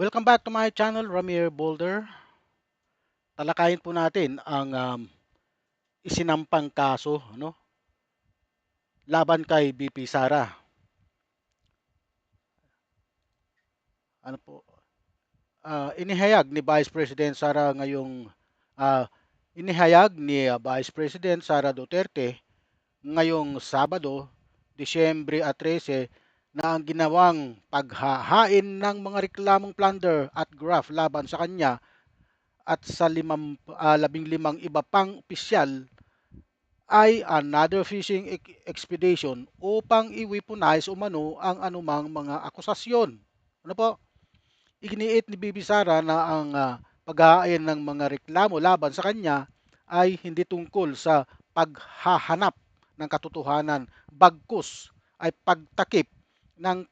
Welcome back to my channel, Ramir Boulder. Talakayin po natin ang isinampang kaso laban kay BP Sara. Ano po? Inihayag ni Vice President Sara ngayong ah, inihayag ni Vice President Sara Duterte ngayong Sabado, Disyembre 13, na ang ginawang paghahain ng mga reklamong plunder at graft laban sa kanya at sa 15 iba pang opisyal ay another fishing expedition upang i-weaponize umano ang anumang mga akusasyon. Ano po? Iginiit ni Bibi Sara na ang paghahain ng mga reklamo laban sa kanya ay hindi tungkol sa paghahanap ng katotohanan, bagkus ay pagtakip ng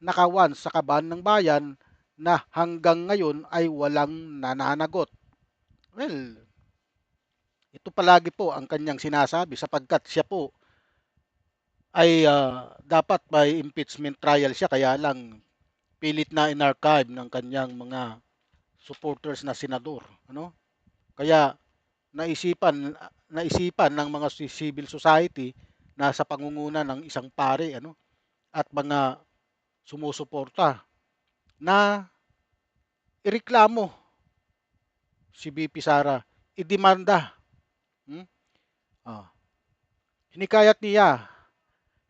nakawan sa kaban ng bayan na hanggang ngayon ay walang nananagot. Well, ito palagi po ang kanyang sinasabi sapagkat siya po ay dapat may impeachment trial siya, kaya lang pilit na in-archive ng kanyang mga supporters na senador, ano? Kaya naisipan naisipan ng mga civil society na sa pangunguna ng isang pare at mga sumusuporta na ireklamo si BP Sara, idemanda. Hmm? Ah, hinikayat niya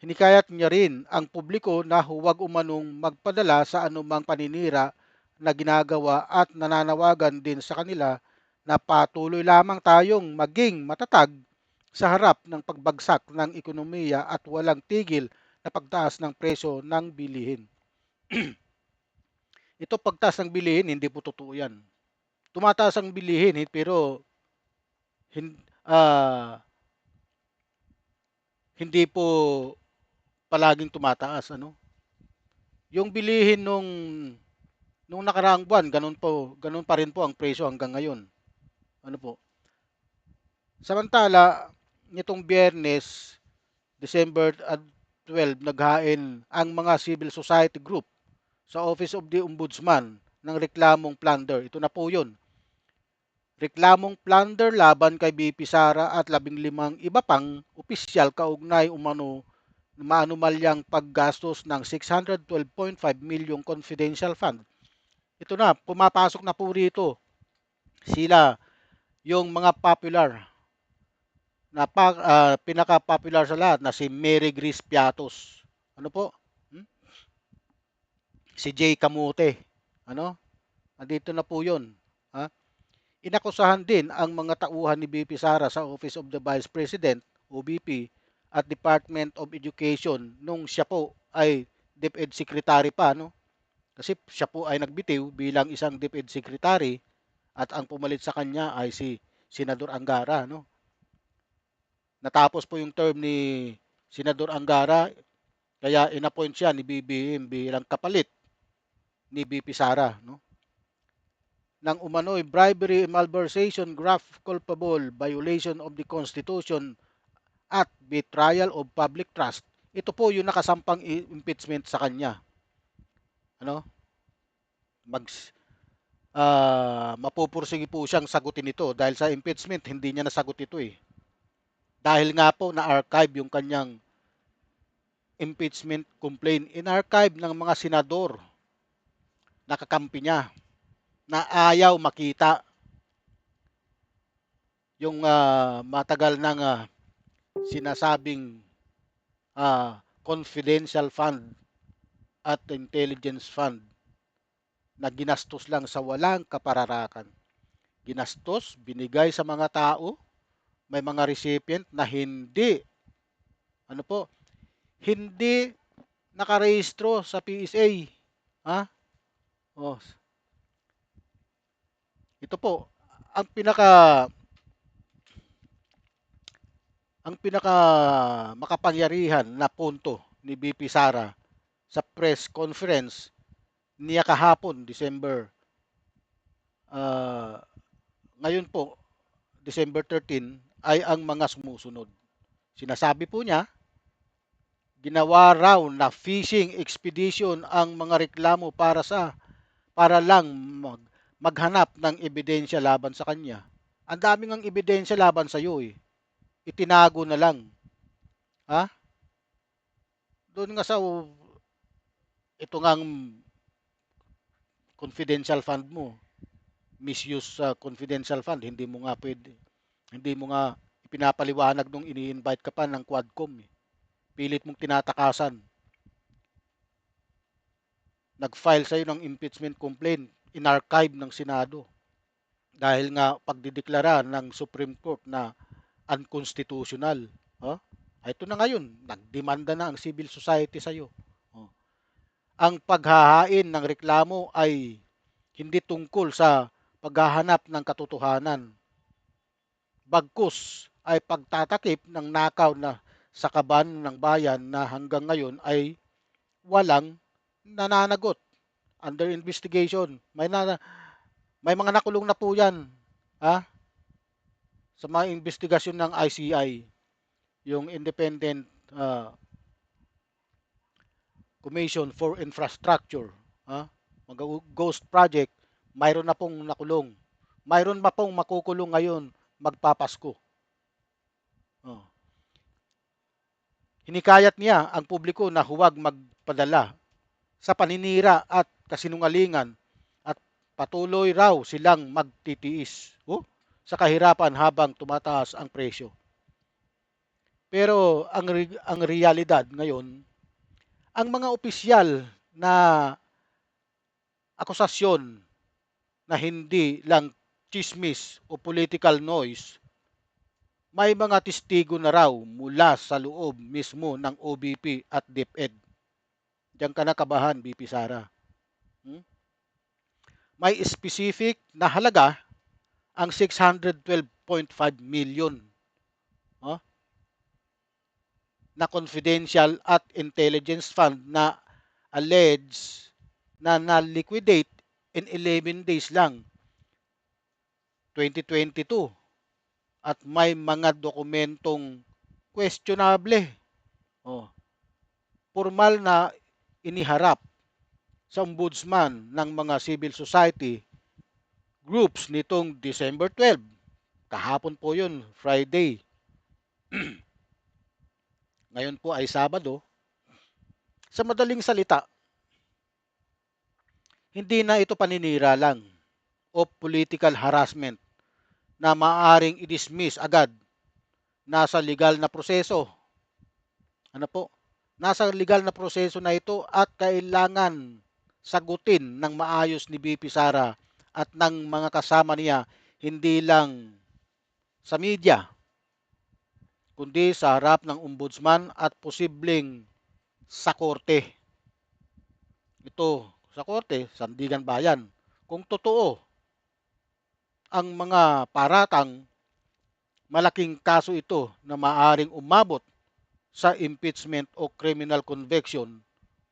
Hinikayat niya rin ang publiko na huwag umanong magpadala sa anumang paninira na ginagawa at nananawagan din sa kanila na patuloy lamang tayong maging matatag sa harap ng pagbagsak ng ekonomiya at walang tigil na pagtaas ng presyo ng bilihin. Ito pagtaas ng bilihin, hindi po totoo yan. Tumataas ang bilihin pero hin, ah, hindi po palaging tumataas. Yung bilihin nung nakaraang buwan, ganun pa rin po ang presyo hanggang ngayon. Ano po? Samantala, nitong Biyernes, December 12, naghain ang mga civil society group sa Office of the Ombudsman ng reklamong plunder. Ito na po yun. Reklamong plunder laban kay BP Sara at 15 iba pang opisyal kaugnay umano maanumalyang paggastos ng 612.5 million confidential fund. Ito na, pumapasok na po rito sila yung mga popular na pinaka-popular sa lahat na si Mary Grace Piatos. Ano po? Hmm? Si Jay Camote. Ano? Andito na po 'yon. Ha? Inakusahan din ang mga tauhan ni BP Sara sa Office of the Vice President, OVP, at Department of Education nung siya po ay DepEd Secretary pa, no? Kasi siya po ay nagbitiw bilang isang DepEd Secretary at ang pumalit sa kanya ay si Senador Angara, no? Natapos po yung term ni Senador Angara, kaya inappoint siya ni BBM bilang kapalit ni BP Sara, no? Nang umano'y bribery, malversation, graft culpable, violation of the Constitution at betrayal of public trust. Ito po yung nakasampang impeachment sa kanya. Ano? Mag mapupursige po siyang sagutin ito dahil sa impeachment hindi niya nasagot ito eh. Dahil nga po na-archive yung kanyang impeachment complaint, in-archive ng mga senador na kakampi niya na ayaw makita yung matagal nang sinasabing confidential fund at intelligence fund na ginastos lang sa walang kapararakan. Ginastos, binigay sa mga tao, may mga recipient na ano po, hindi nakarehistro sa PSA. Ha? Oh, ito po, ang pinaka makapangyarihan na punto ni BP Sara sa press conference niya kahapon, uh, ngayon po, December 13, ay ang mga sumusunod. Sinasabi po niya, ginawa raw na fishing expedition ang mga reklamo para sa para lang maghanap ng ebidensya laban sa kanya. Ang daming ang ebidensya laban sa iyo eh. Itinago na lang. Ha? Doon nga sa ito ngang confidential fund mo, misuse sa confidential fund, hindi mo nga ipinapaliwanag nung ini-invite ka pa ng Quadcom eh. Pilit mong tinatakasan. Nag-file sa'yo ng impeachment complaint, in-archive ng Senado. Dahil nga pagdideklara ng Supreme Court na unconstitutional. Oh? Ito na ngayon, nagdemanda na ang civil society sa'yo. Oh. Ang paghahain ng reklamo ay hindi tungkol sa paghahanap ng katotohanan. Bagkus ay pagtatakip ng nakaw na sa kaban ng bayan na hanggang ngayon ay walang nananagot. Under investigation. May mga nakulong na po yan. Ha? Sa mga investigasyon ng ICI, yung Independent Commission for Infrastructure, ha? Mga ghost project, mayroon na pong nakulong. Mayroon pa pong makukulong ngayon magpapasko. Oh. Hinikayat niya ang publiko na huwag magpadala sa paninira at kasinungalingan at patuloy raw silang magtitiis sa kahirapan habang tumataas ang presyo. Pero ang realidad ngayon, ang mga opisyal na akusasyon na hindi lang chismis o political noise, may mga testigo na raw mula sa loob mismo ng OBP at DepEd. Diyan ka na kabahan, BP Sara. May specific na halaga ang 612.5 million na confidential at intelligence fund na alleged na na-liquidate in 11 days lang 2022 at may mga dokumentong questionable. Formal na iniharap sa ombudsman ng mga civil society groups nitong December 12. Kahapon po yun, Friday. Ngayon po ay Sabado. Sa madaling salita, hindi na ito paninira lang o political harassment na maaaring i-dismiss agad. Nasa legal na proseso. Ano po? Nasa legal na proseso na ito at kailangan sagutin ng maayos ni BP Sara at ng mga kasama niya, hindi lang sa media, kundi sa harap ng ombudsman at posibleng sa korte. Ito sa korte, Sandigan Bayan. Kung totoo ang mga paratang, malaking kaso ito na maaring umabot sa impeachment o criminal conviction.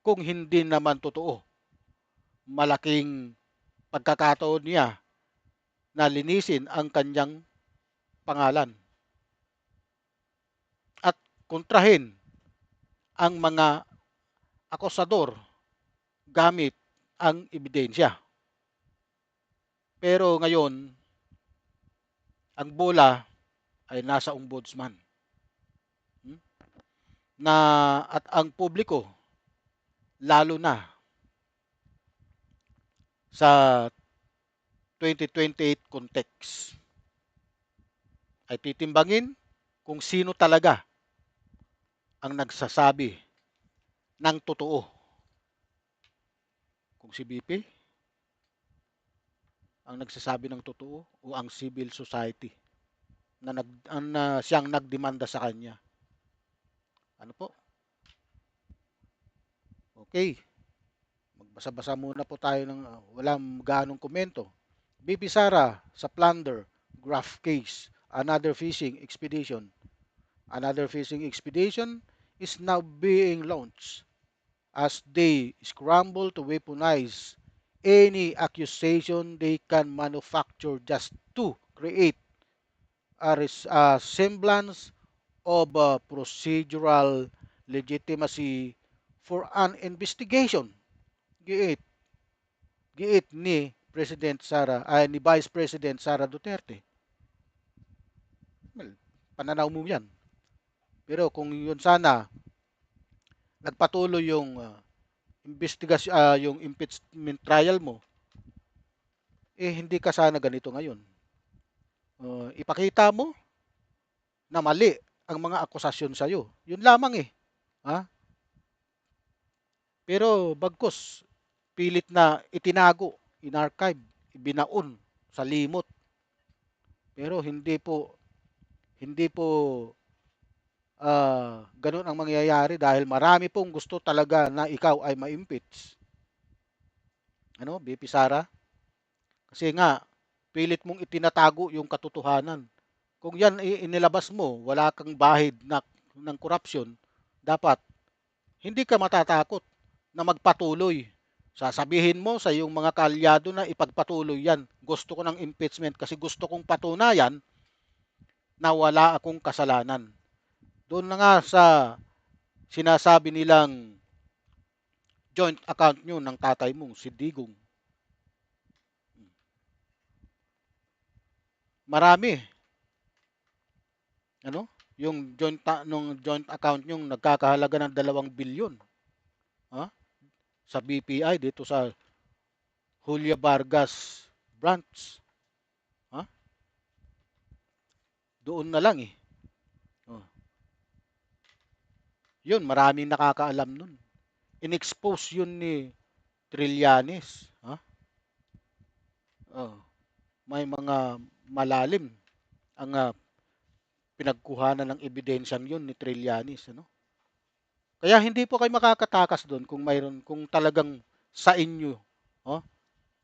Kung hindi naman totoo, malaking pagkakataon niya na linisin ang kanyang pangalan at kontrahin ang mga akusador gamit ang ebidensya. Pero ngayon, ang bola ay nasa ombudsman. Na at ang publiko, lalo na sa 2028 context, ay titimbangin kung sino talaga ang nagsasabi ng totoo. Kung si BP ang nagsasabi ng totoo o ang civil society na siyang nagdemanda sa kanya. Ano po? Okay. Magbasa-basa muna po tayo ng walang ganong komento. BP Sara sa plunder, graph case, another fishing expedition. Another fishing expedition is now being launched as they scramble to weaponize any accusation they can manufacture just to create a semblance of procedural legitimacy for an investigation. Giit. giit ni Vice President Sara Duterte. Well, pananaw mo 'yan. Pero kung yun sana nagpatuloy yung yung impeachment trial mo, hindi ka sana ganito ngayon. Ipakita mo na mali ang mga akusasyon sa iyo. Yun lamang eh. Ha? Pero bagkus pilit na itinago, inarchive, ibinaon sa limot. Pero hindi po ganun ang mangyayari dahil marami pong gusto talaga na ikaw ay ma-impeach. Ano, BP Sara? Kasi nga pilit mong itinatago yung katotohanan. Kung yan inilabas mo, wala kang bahid ng korupsyon, dapat hindi ka matatakot na magpatuloy. Sasabihin mo sa iyong mga kaalyado na ipagpatuloy yan. Gusto ko ng impeachment kasi gusto kong patunayan na wala akong kasalanan. Doon na nga sa sinasabi nilang joint account nyo ng tatay mo, si Digong. Marami. Ano? Yung joint account nyo nagkakahalaga ng 2 bilyon. Ha? Sa BPI dito sa Julia Vargas branch. Ha? Doon na lang eh. Oh. Yun, maraming nakakaalam nun. In-expose yun ni Trillanes. Ha? Oh. May mga malalim ang pinagkuhanan ng ebidensyang yun ni Trillanes. Ano? Kaya hindi po kayo makakatakas doon kung talagang sa inyo. Oh?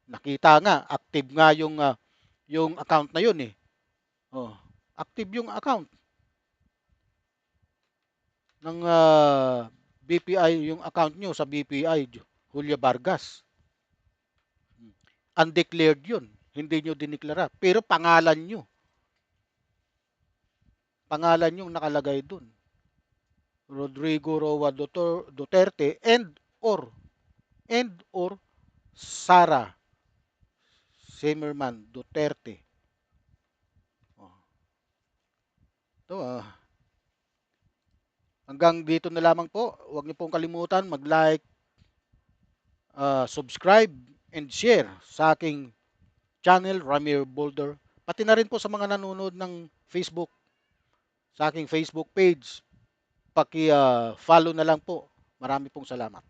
Nakita nga, active nga yung account na yun eh. Oh. Active yung account ng BPI, yung account nyo sa BPI, Julia Vargas. Undeclared yun. Hindi nyo diniklara. Pero pangalan yung nakalagay dun. Rodrigo Roa Duterte and or Sara Zimmerman Duterte. Oh. Ito, hanggang dito na lamang po. Huwag niyo pong kalimutan mag-like, subscribe, and share sa aking channel, Ramir Boulder. Pati na rin po sa mga nanonood ng Facebook, sa aking Facebook page. Paki-follow na lang po. Marami pong salamat.